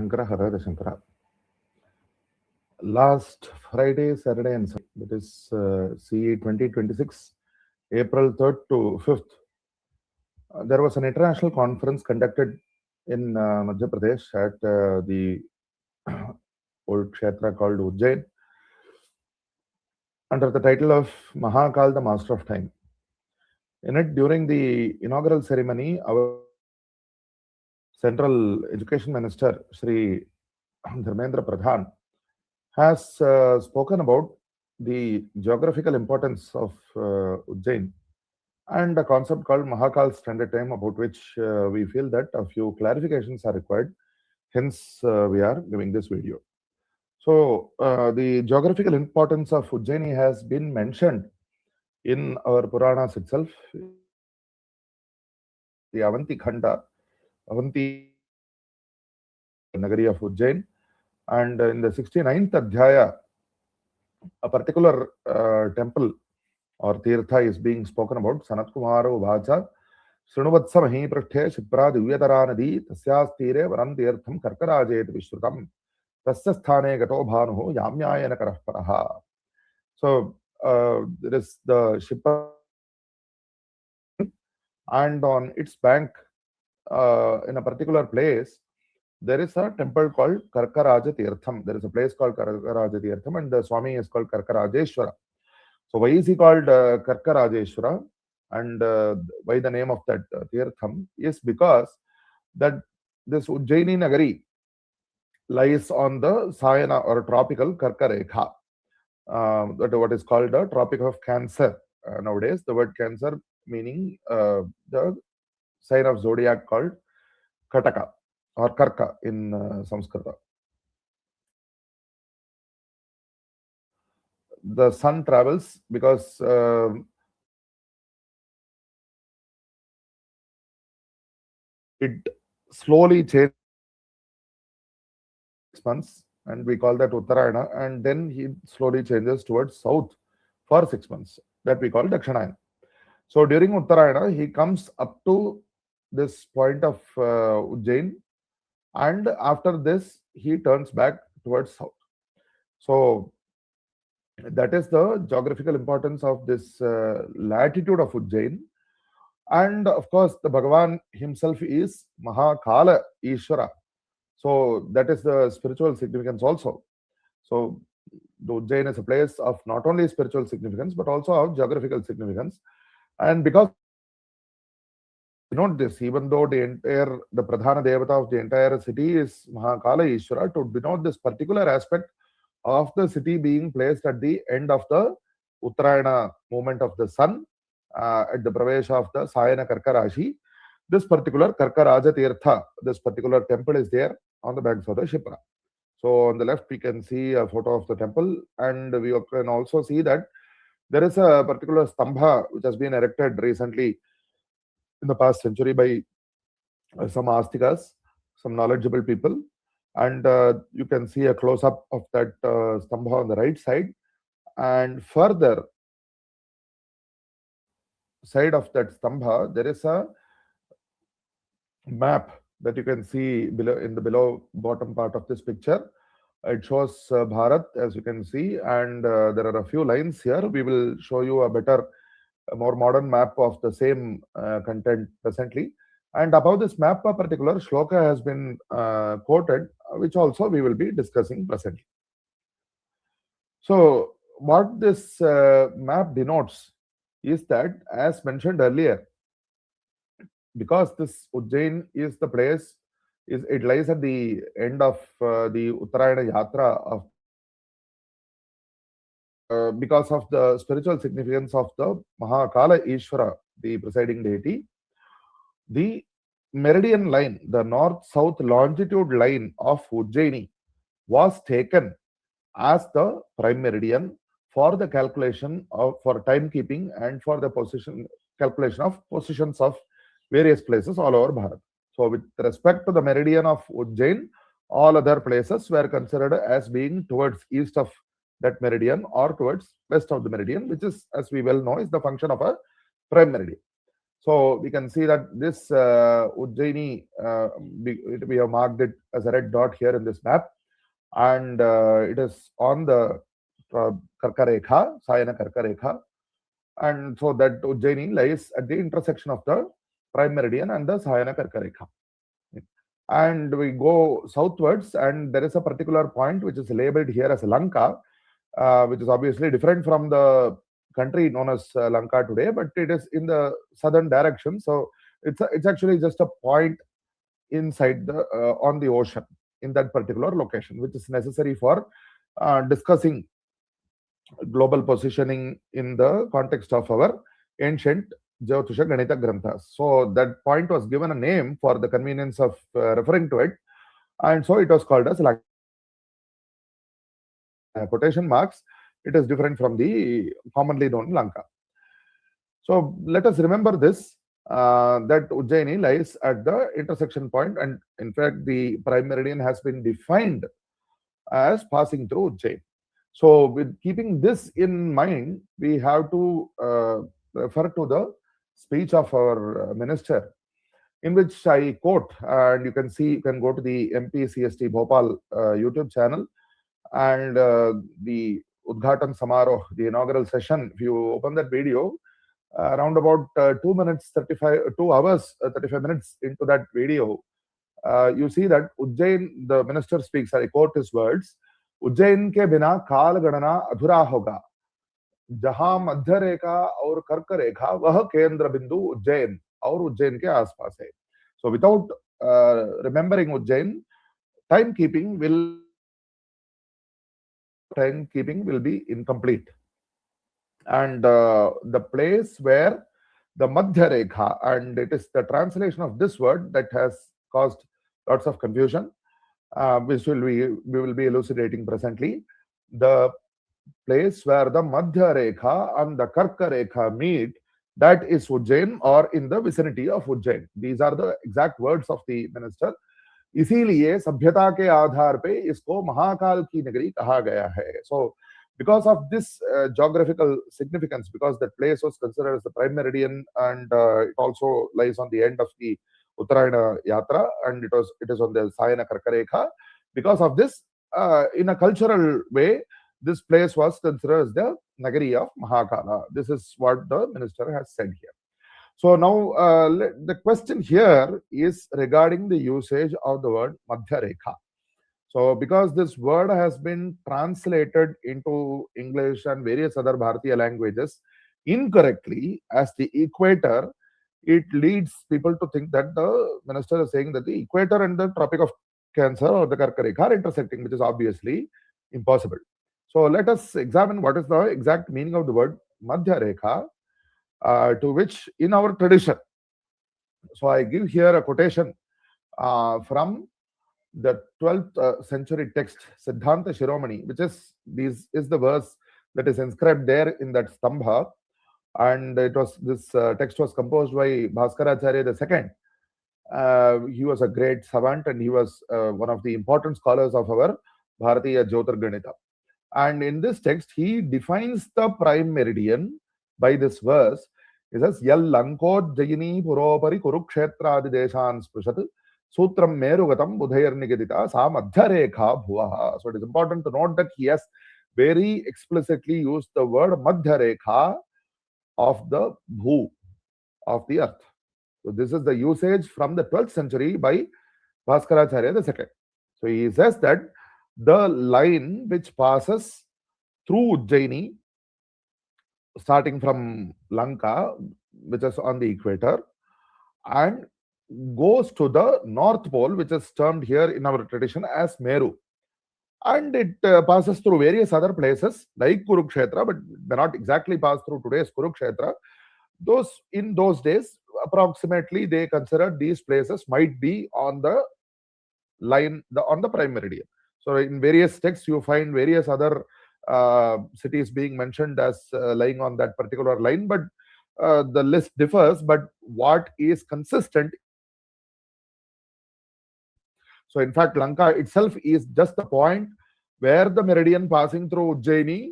Shankara, Hara Shankara. Last Friday, Saturday, and Sunday, that is CE 2026, April 3rd to 5th, there was an international conference conducted in Madhya Pradesh at the old kshetra called Ujjain under the title of Mahakal, the Master of Time. In it, during the inaugural ceremony, our Central Education Minister, Shri Dharmendra Pradhan, has spoken about the geographical importance of Ujjain and a concept called Mahakal Standard Time, about which we feel that a few clarifications are required. Hence, we are giving this video. So, the geographical importance of Ujjaini has been mentioned in our Puranas itself. The Avanti Khanda, Avanti Nagari of Ujjain, and in the 69th Adhyaya, a particular temple or tirtha is being spoken about. Sanat Kumaro Vacha Srinuvatsa Mahi Prathe Shipra Divyatara Nadi Tasyas Tire Varan Tirtham Karkarajet Vishrutam Tasya Sthane Gato Bhanuho Yamyayana Karahparaha. So there is the Shipra, and on its bank, in a particular place, there is a temple called Karkaraja Tirtham. There is a place called Karkaraja Tirtham, and the Swami is called Karkarajeshwara. So why is he called Karkarajeshwara, and why the name of that Tirtham is because that this Ujjaini Nagari lies on the Sayana or tropical Karkarekha, that what is called the Tropic of Cancer. Nowadays, the word Cancer meaning the sign of zodiac called Kataka or Karka in Sanskrita. The sun travels because it slowly changes 6 months, and we call that Uttarayana, and then he slowly changes towards south for 6 months, that we call Dakshinayana. So during Uttarayana, he comes up to this point of Ujjain, and after this, he turns back towards south. So that is the geographical importance of this latitude of Ujjain. And of course, the Bhagavan himself is Mahakala Ishvara. So that is the spiritual significance also. So the Ujjain is a place of not only spiritual significance, but also of geographical significance. And because denote this, even though the Pradhana Devata of the entire city is Mahakala Ishvara, to denote this particular aspect of the city being placed at the end of the Uttarayana movement of the sun, at the Pravesha of the Sayana Karkarashi, this particular Karkaraja Tirtha, this particular temple is there on the banks of the Shipra. So on the left, we can see a photo of the temple, and we can also see that there is a particular stambha which has been erected recently in the past century by some astikas, some knowledgeable people, and you can see a close-up of that stambha on the right side, and further side of that stambha there is a map that you can see below in the bottom part of this picture. It shows Bharat, as you can see, and there are a few lines here. We will show you a better, more modern map of the same content presently. And above this map, a particular shloka has been quoted, which also we will be discussing presently. So what this map denotes is that, as mentioned earlier, because this Ujjain is the place, it lies at the end of the Uttarayana Yatra of because of the spiritual significance of the Mahakala Ishvara, the presiding deity, the meridian line, the north-south longitude line of Ujjaini was taken as the prime meridian for the calculation of, for timekeeping and for the calculation of positions of various places all over Bharat. So with respect to the meridian of Ujjain, all other places were considered as being towards east of that meridian or towards west of the meridian, which is, as we well know, is the function of a prime meridian. So we can see that this Ujjayini, we have marked it as a red dot here in this map, and it is on the Karkarekha, Sayana Karkarekha, and so that Ujjayini lies at the intersection of the prime meridian and the Sayana Karkarekha. And we go southwards, and there is a particular point which is labeled here as Lanka, which is obviously different from the country known as Lanka today, but it is in the southern direction. So it's actually just a point inside the on the ocean in that particular location, which is necessary for discussing global positioning in the context of our ancient Jyotisha Ganita Granthas. So that point was given a name for the convenience of referring to it, and so it was called as quotation marks. It is different from the commonly known Lanka. So let us remember this, that Ujjayini lies at the intersection point, and in fact the prime meridian has been defined as passing through Ujjain. So with keeping this in mind, we have to refer to the speech of our minister, in which I quote, and you can see, you can go to the MPCST Bhopal YouTube channel, and the Udghatan Samaroh, the inaugural session, if you open that video, around about 2 hours 35 minutes into that video, you see that Ujjain, the minister speaks, I quote his words, Ujjain के बिना काल गणना अधूरा होगा, जहां मध्य रेखा और कर्क रेखा वह केंद्र बिंदु उज्जैन और उज्जैन के आसपास है. So without remembering Ujjain, timekeeping will be incomplete. And the place where the Madhya Rekha, and it is the translation of this word that has caused lots of confusion, which we will be elucidating presently. The place where the Madhya Rekha and the Karka Rekha meet, that is Ujjain, or in the vicinity of Ujjain. These are the exact words of the minister. इसीलिए सभ्यता के आधार पे इसको महाकाल की नगरी कहा गया है. So because of this geographical significance, because that place was considered as the prime meridian, and it also lies on the end of the Uttarayana Yatra, and it is on the Sayana Karkarekha. Because of this, in a cultural way, this place was considered as the Nagari of Mahakala. This is what the minister has said here. So now the question here is regarding the usage of the word Madhya Rekha. So because this word has been translated into English and various other Bharatiya languages incorrectly as the equator, it leads people to think that the minister is saying that the equator and the Tropic of Cancer or the Karka Rekha are intersecting, which is obviously impossible. So let us examine what is the exact meaning of the word Madhya Rekha, to which in our tradition. So I give here a quotation from the 12th century text, Siddhanta Shiromani, which is the verse that is inscribed there in that stambha, and this text was composed by Bhaskaracharya II. He was a great savant, and he was one of the important scholars of our Bharatiya Jyotirganita. And in this text, he defines the prime meridian by this verse. He says, Yal Lankojjayini Puropari Kurukshetradi Deshan Sprishat Sutram Merugatam Budhayar Nigadita Sa Madhyarekha Bhuvaha. So it is important to note that he has very explicitly used the word Madhyarekha of the Bhu, of the earth. So this is the usage from the 12th century by Bhaskaracharya II. So he says that the line which passes through Ujjaini, starting from Lanka, which is on the equator, and goes to the North Pole, which is termed here in our tradition as Meru. And it passes through various other places like Kurukshetra, but may not exactly pass through today's Kurukshetra. In those days, approximately they considered these places might be on the line, on the prime meridian. So in various texts, you find various other cities being mentioned as lying on that particular line, but the list differs. But what is consistent? So in fact, Lanka itself is just the point where the meridian passing through Ujjaini.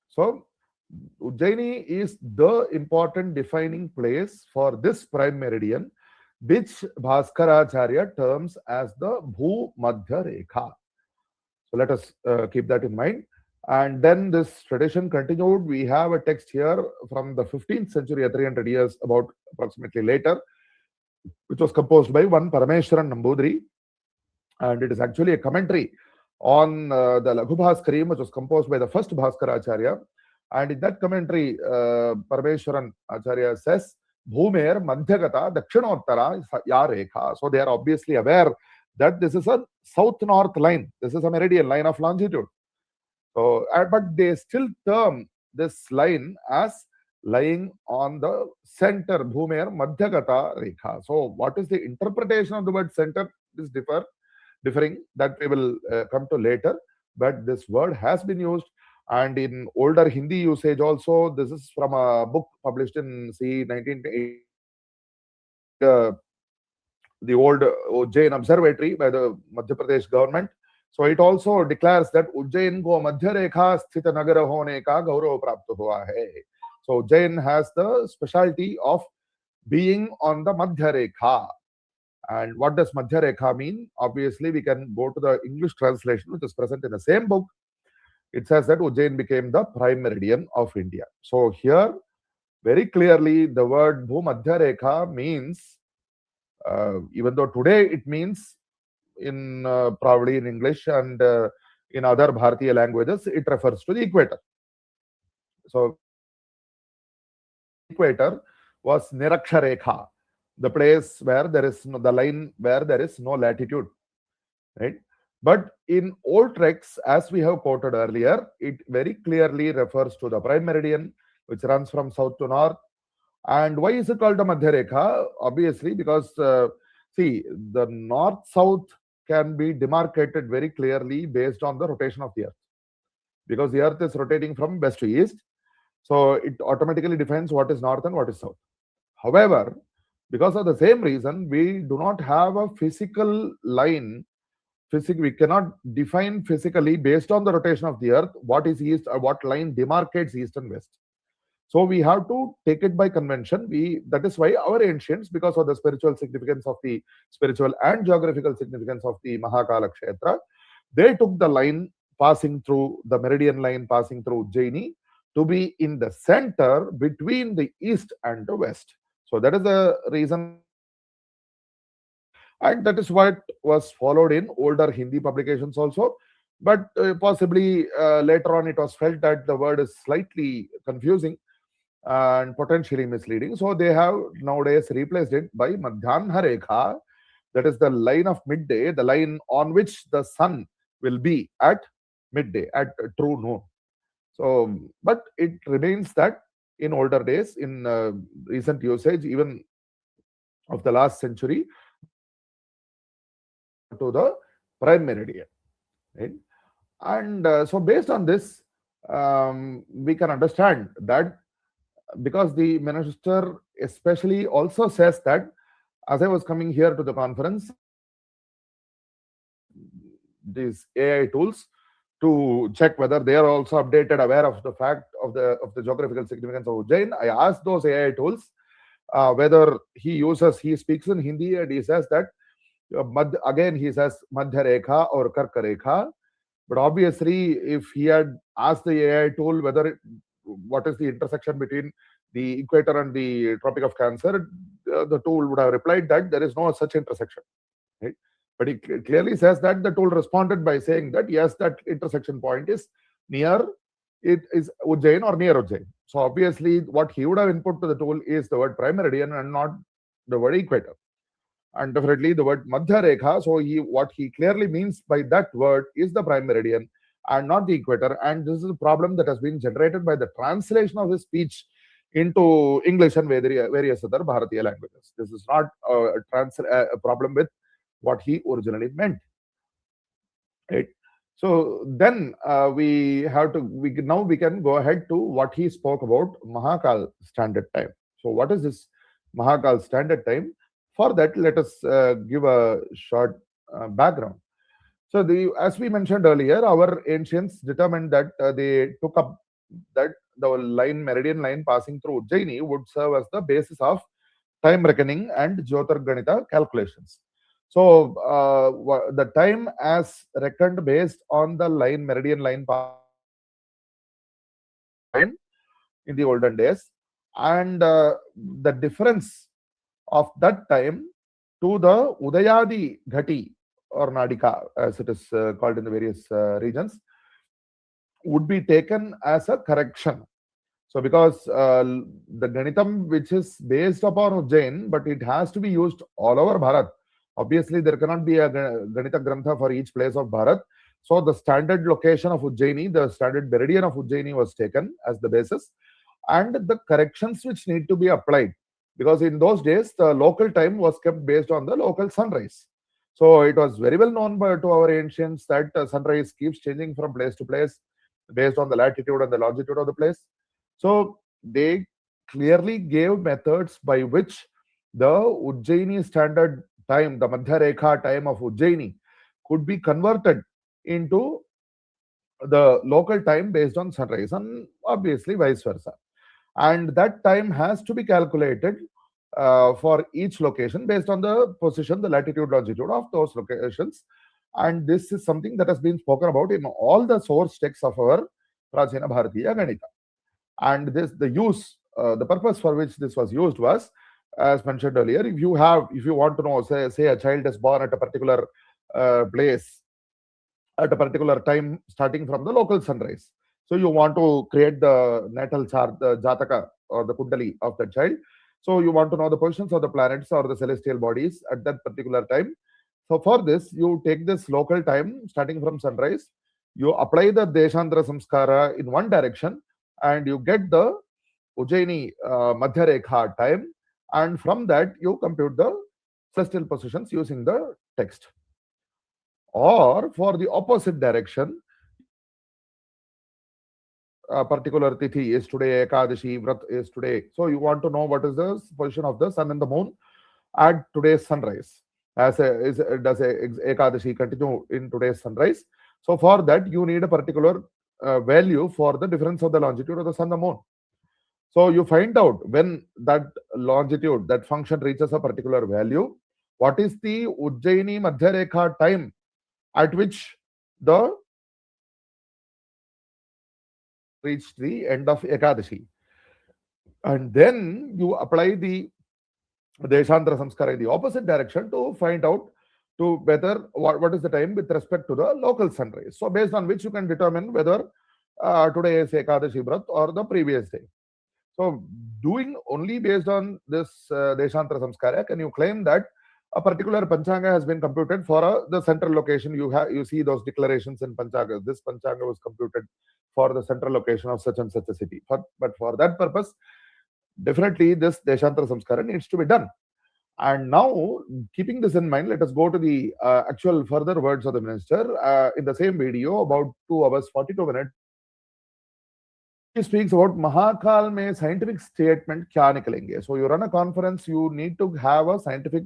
So Ujjayini is the important defining place for this prime meridian, which Bhaskaracharya terms as the Bhu-Madhya Rekha. So let us keep that in mind. And then this tradition continued. We have a text here from the 15th century, 300 years about approximately later, which was composed by one Parameshwaran Nambudri. And it is actually a commentary on the Laghu Bhaskarim, which was composed by the first Bhaskaracharya. And in that commentary, Parameshwaran Acharya says, Bhumer Madhyagata Dakshinottara Ya Rekha. So they are obviously aware that this is a south-north line. This is a meridian line of longitude. So, but they still term this line as lying on the center, Bhumer Madhyagata Rekha. So what is the interpretation of the word center? This differing, that we will come to later. But this word has been used, and in older Hindi usage also. This is from a book published in 1980, the old Ujjain Observatory by the Madhya Pradesh government. So it also declares that Ujjain ko Madhya Rekha sthita nagara hone ka gaurav prapta hua hai. So Ujjain has the specialty of being on the Madhya Rekha. And what does Madhya Rekha mean? Obviously, we can go to the English translation, which is present in the same book. It says that Ujjain became the prime meridian of India. So here, very clearly, the word Bhu-Madhya Rekha means, even though today it means in probably in English and in other Bharatiya languages, it refers to the equator. So equator was Niraksha Rekha, the place where there is no, the line where there is no latitude, right? But in old texts, as we have quoted earlier, it very clearly refers to the prime meridian, which runs from south to north. And why is it called the Madhya Rekha? Obviously, because see, the north-south can be demarcated very clearly based on the rotation of the earth, because the earth is rotating from west to east. So it automatically defines what is north and what is south. However, because of the same reason, we do not have a physical line. We cannot define physically based on the rotation of the earth what is east or what line demarcates east and west. So we have to take it by convention. That is why our ancients, because of the spiritual significance of the spiritual and geographical significance of the Mahakala Kshetra, they took the line passing through the meridian line passing through Ujjaini to be in the center between the east and the west. So that is the reason, and that is what was followed in older Hindi publications also. But possibly later on it was felt that the word is slightly confusing and potentially misleading. So they have nowadays replaced it by Madhyanha Rekha, that is the line of midday, the line on which the sun will be at midday, at true noon. So, but it remains that in older days, in recent usage, even of the last century, to the prime meridian, right? And so based on this, we can understand that, because the minister especially also says that, as I was coming here to the conference, these AI tools to check whether they are also updated, aware of the fact of the geographical significance of Ujjain. I asked those AI tools whether he speaks in Hindi, and he says that again he says Madhya Rekha or Karka Rekha. But obviously, if he had asked the AI tool what is the intersection between the equator and the Tropic of Cancer, the tool would have replied that there is no such intersection, right? But he clearly says that the tool responded by saying that yes, that intersection point is near, it is Ujjain or near Ujjain. So obviously, what he would have input to the tool is the word prime meridian and not the word equator, and definitely the word Madhya Rekha. So what he clearly means by that word is the prime meridian and not the equator. And this is a problem that has been generated by the translation of his speech into English and various other Bharatiya languages. This is not a problem with what he originally meant, right? So then we can go ahead to what he spoke about Mahakal Standard Time. So what is this Mahakal Standard Time? For that, let us give a short background. So as we mentioned earlier, our ancients determined that they took up that the meridian line passing through Ujjayini would serve as the basis of time reckoning and Jyotirganita calculations. So the time as reckoned based on the meridian line in the olden days, and the difference of that time to the Udayadi Ghati or Nadika, as it is called in the various regions, would be taken as a correction. So, because the Ganitam, which is based upon Ujjain, but it has to be used all over Bharat. Obviously, there cannot be a Ganita Grantha for each place of Bharat. So, the standard location of Ujjaini, the standard meridian of Ujjaini was taken as the basis, and the corrections which need to be applied. Because in those days, the local time was kept based on the local sunrise. So, it was very well known to our ancients that sunrise keeps changing from place to place based on the latitude and the longitude of the place. So they clearly gave methods by which the Ujjaini standard time, the Madhya Rekha time of Ujjaini, could be converted into the local time based on sunrise, and obviously vice versa. And that time has to be calculated for each location based on the position, the latitude, longitude of those locations. And this is something that has been spoken about in all the source texts of our Prachina Bharatiya Ganita. And the purpose for which this was used was, as mentioned earlier, if you want to know, say a child is born at a particular place at a particular time starting from the local sunrise. So you want to create the natal chart, the Jataka or the Kundali of the child. So you want to know the positions of the planets or the celestial bodies at that particular time. So for this, you take this local time starting from sunrise, you apply the Deshandra Samskara in one direction, and you get the Ujjaini Madhya Rekha time, and from that you compute the celestial positions using the text. Or for the opposite direction, a particular tithi is today, Ekadashi, Vrat is today. So you want to know what is the position of the sun and the moon at today's sunrise. Does Ekadashi continue in today's sunrise? So for that, you need a particular value for the difference of the longitude of the sun and the moon. So you find out when that longitude, that function reaches a particular value, what is the Ujjaini Madhya Rekha time at which the reached the end of Ekadashi. And then you apply the Deshandra Samskara in the opposite direction to find out to whether what is the time with respect to the local sunrise. So based on which you can determine whether today is Ekadashi Vrat or the previous day. So doing only based on this Deshantra Samskara, can you claim that a particular Panchanga has been computed for the central location? You see those declarations in Panchanga. This Panchanga was computed for the central location of such and such a city. But for that purpose, definitely this Deshantra Samskara needs to be done. And now, keeping this in mind, let us go to the actual further words of the minister. In the same video, about 2 hours 42 minutes, he speaks about Mahakal mein scientific statement kya nikalenge. So you run a conference, you need to have a scientific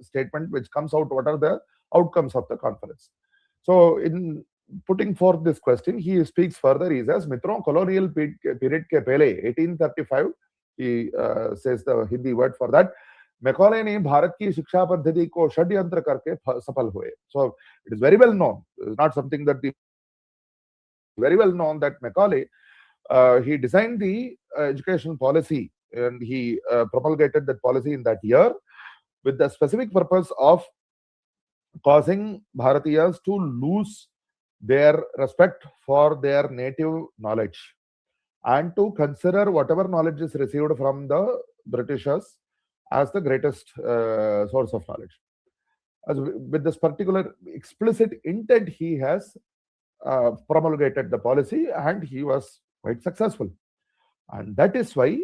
statement which comes out, what are the outcomes of the conference. So in putting forth this question, he speaks further. He says, Mitron, colonial period ke pehle, 1835, he says the Hindi word for that, Macaulay ने भारत की शिक्षा पद्धति को षड्यंत्र करके सफल हुए. So it is very well known. It's not something that very well known that Macaulay he designed the education policy, and he promulgated that policy in that year with the specific purpose of causing Bharatiyas to lose their respect for their native knowledge and to consider whatever knowledge is received from the Britishers as the greatest source of knowledge. With this particular explicit intent, he has promulgated the policy, and he was quite successful. And that is why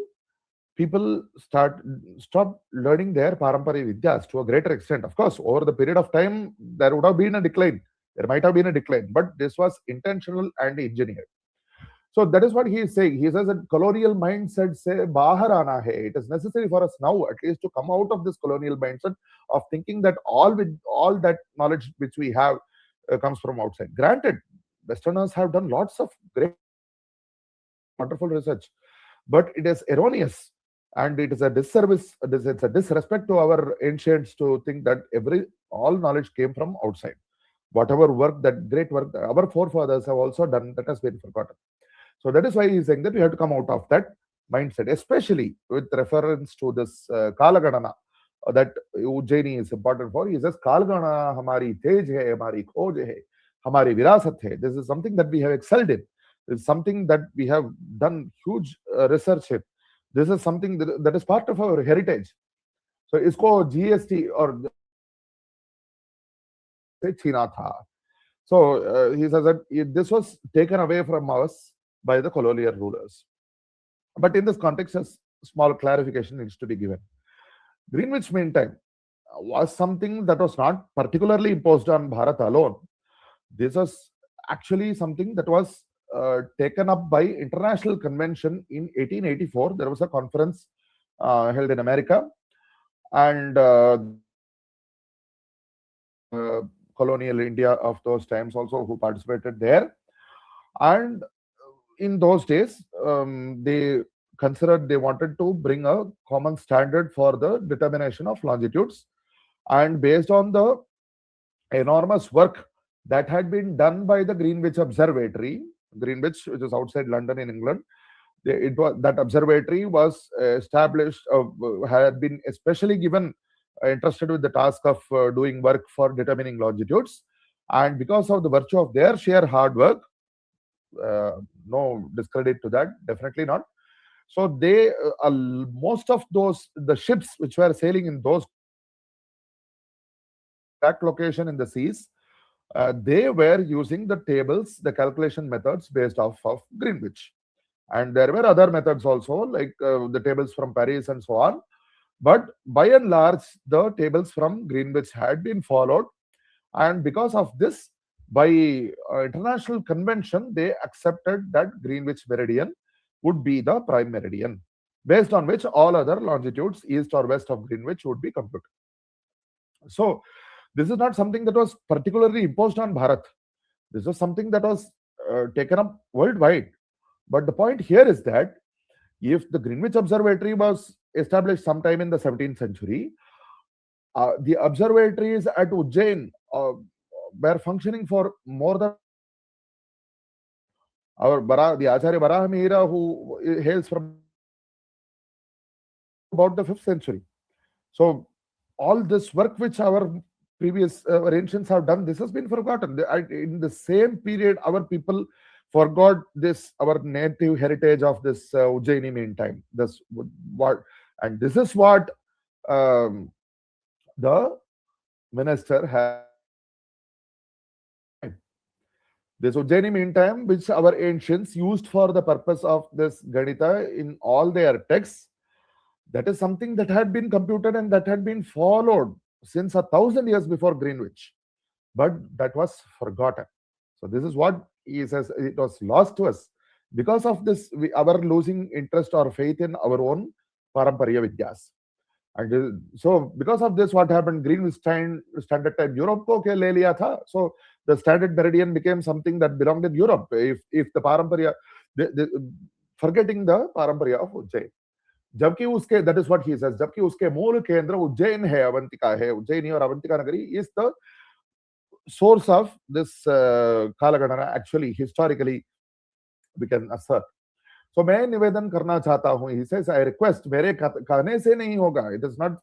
people stop learning their Parampari Vidyas to a greater extent. Of course, over the period of time, there would have been a decline. There might have been a decline, but this was intentional and engineered. So that is what he is saying. He says that colonial mindset se bahar aana hai. It is necessary for us now, at least, to come out of this colonial mindset of thinking that all that knowledge which we have comes from outside. Granted, Westerners have done lots of great wonderful research, but it is erroneous, and it is a disservice. It's a disrespect to our ancients to think that all knowledge came from outside. Whatever work, that great work that our forefathers have also done, that has been forgotten. So that is why he's saying that we have to come out of that mindset, especially with reference to this Kalagadana that Ujjayini is important for. He says, Kalagana hamari tej hai, hamari khoj hai, hamari virasat hai. This is something that we have excelled in. This is something that we have done huge research in. This is something that is part of our heritage. So isko GST or China tha. So he says that this was taken away from us by the colonial rulers. But in this context, a small clarification needs to be given. Greenwich Mean Time was something that was not particularly imposed on Bharat alone. This was actually something that was taken up by international convention in 1884. There was a conference held in America, and colonial India of those times also who participated there. And in those days, they considered they wanted to bring a common standard for the determination of longitudes. And based on the enormous work that had been done by the Greenwich Observatory, Greenwich, which is outside London in England, that observatory was established, had been especially given entrusted with the task of doing work for determining longitudes. And because of the virtue of their sheer hard work, no discredit to that, definitely not. So they, most of the ships which were sailing in that location in the seas, they were using the tables, the calculation methods based off of Greenwich. And there were other methods also, like the tables from Paris and so on. But by and large, the tables from Greenwich had been followed. And because of this, by international convention, they accepted that Greenwich meridian would be the prime meridian, based on which all other longitudes east or west of Greenwich would be computed. So this is not something that was particularly imposed on Bharat. This was something that was taken up worldwide. But the point here is that if the Greenwich Observatory was established sometime in the 17th century, the observatories at Ujjain were functioning for more than the Acharya Varahamihira, who hails from about the 5th century. So all this work which our ancients have done, this has been forgotten. In the same period, our people forgot this, our native heritage of this Ujjayini Mean Time. This is what the minister had. This Ujjayini Mean Time, which our ancients used for the purpose of this Ganita in all their texts, that is something that had been computed and that had been followed since 1,000 years before Greenwich. But that was forgotten. So this is what he says, it was lost to us. Because of this, our losing interest or faith in our own Paramparya Vidyas. And so because of this, what happened? Greenwich Standard Time, Europe ko ke le liya tha. So the standard meridian became something that belonged in Europe. If the Paramparya, forgetting the Paramparya of Ujjain. जबकि उसके, that is what he says, जबकि उसके मूल केंद्र उज्जैन है, अवंतिका है, उज्जैनी और अवंतिका नगरी is the source of this Kalagadana, actually, historically, we can assert. So मैं निवेदन करना चाहता हूं, he says, I request, मेरे कहने से नहीं होगा, it is not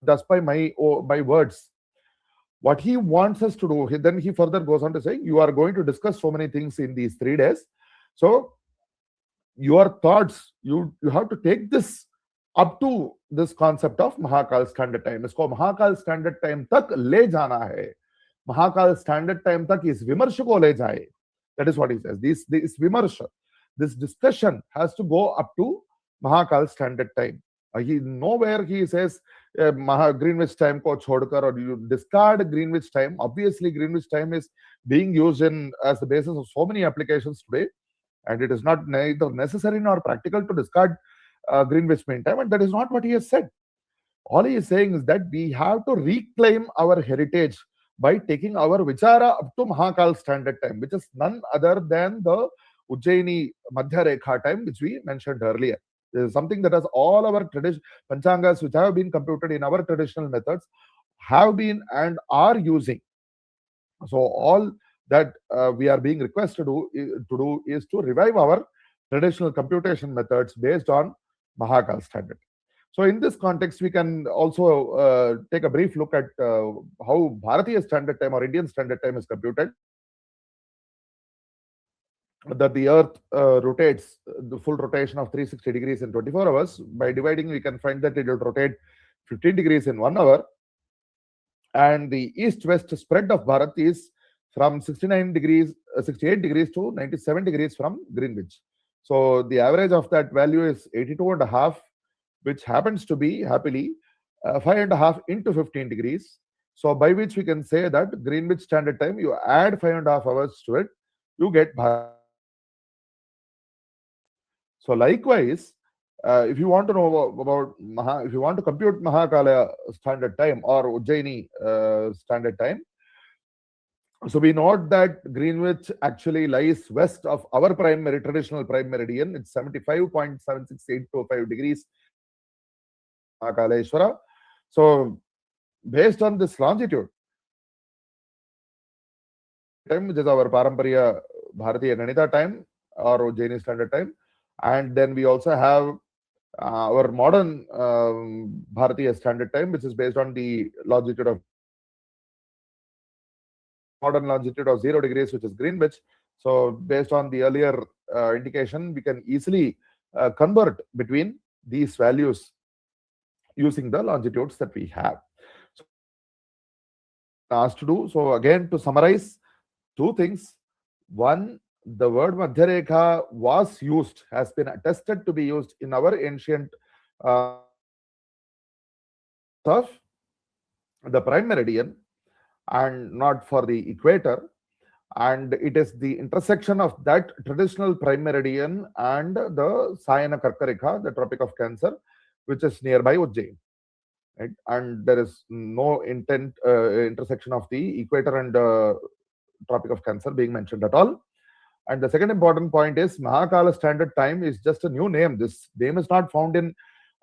just by my words. What he wants us to do, then he further goes on to say, you are going to discuss so many things in these 3 days. So your thoughts, you have to take this up to this concept of Mahakal Standard Time. इसको Mahakal Standard Time तक ले जाना है. Mahakal Standard Time तक इस विमर्श को ले जाए. That is what he says. This vimarsha, this discussion has to go up to Mahakal Standard Time. Nowhere he says Greenwich Time ko chhodkar, or you discard Greenwich Time. Obviously, Greenwich Time is being used as the basis of so many applications today. And it is not neither necessary nor practical to discard Greenwich Mean Time, and that is not what he has said. All he is saying is that we have to reclaim our heritage by taking our vichara up to Mahakal Standard Time, which is none other than the Ujjayini Madhya Rekha time, which we mentioned earlier. This is something that has all our traditional Panchangas, which have been computed in our traditional methods, have been and are using. So all that we are being requested to do is to revive our traditional computation methods based on Mahakal Standard. So in this context, we can also take a brief look at how Bharatiya Standard Time or Indian Standard Time is computed. That the Earth rotates the full rotation of 360 degrees in 24 hours. By dividing, we can find that it will rotate 15 degrees in 1 hour. And the east-west spread of Bharat is from 69 degrees, 68 degrees to 97 degrees from Greenwich. So the average of that value is 82.5, which happens to be, happily, 5.5 into 15 degrees. So by which we can say that Greenwich Standard Time, you add 5.5 hours to it, you get Bharat. So likewise, if you want to know about if you want to compute Mahakala Standard Time or Ujjayini Standard Time, so we note that Greenwich actually lies west of our traditional prime meridian. It's 75.76825 degrees Mahakaleshwara. So based on this longitude, time, which is our Paramparya Bharatiya Ganita time or Ujjayini Standard Time, and then we also have our modern Bharatiya Standard Time, which is based on the longitude of modern longitude of 0 degrees, which is Greenwich. So based on the earlier indication, we can easily convert between these values using the longitudes that we have. So asked to do. So again, to summarize, two things. One, the word Madhya Rekha was used, has been attested to be used in our ancient of the prime meridian and not for the equator. And it is the intersection of that traditional prime meridian and the Sayana Karkarika, the Tropic of Cancer, which is nearby Ujjain. Right? And there is no intersection of the equator and Tropic of Cancer being mentioned at all. And the second important point is Mahakala Standard Time is just a new name. This name is not found in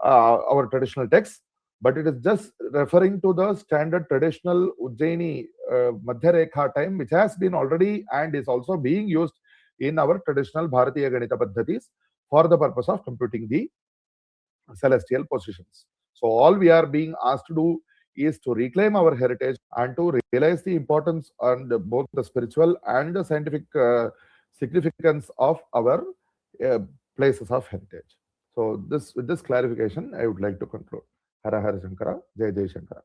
our traditional texts, but it is just referring to the standard traditional Ujjayini Madhya Rekha time, which has been already and is also being used in our traditional Bharatiya Ganita Paddhatis for the purpose of computing the celestial positions. So all we are being asked to do is to reclaim our heritage and to realize the importance and both the spiritual and the scientific significance of our places of heritage. So with this clarification, I would like to conclude. Hara Hara Shankara, Jai Jai Shankara.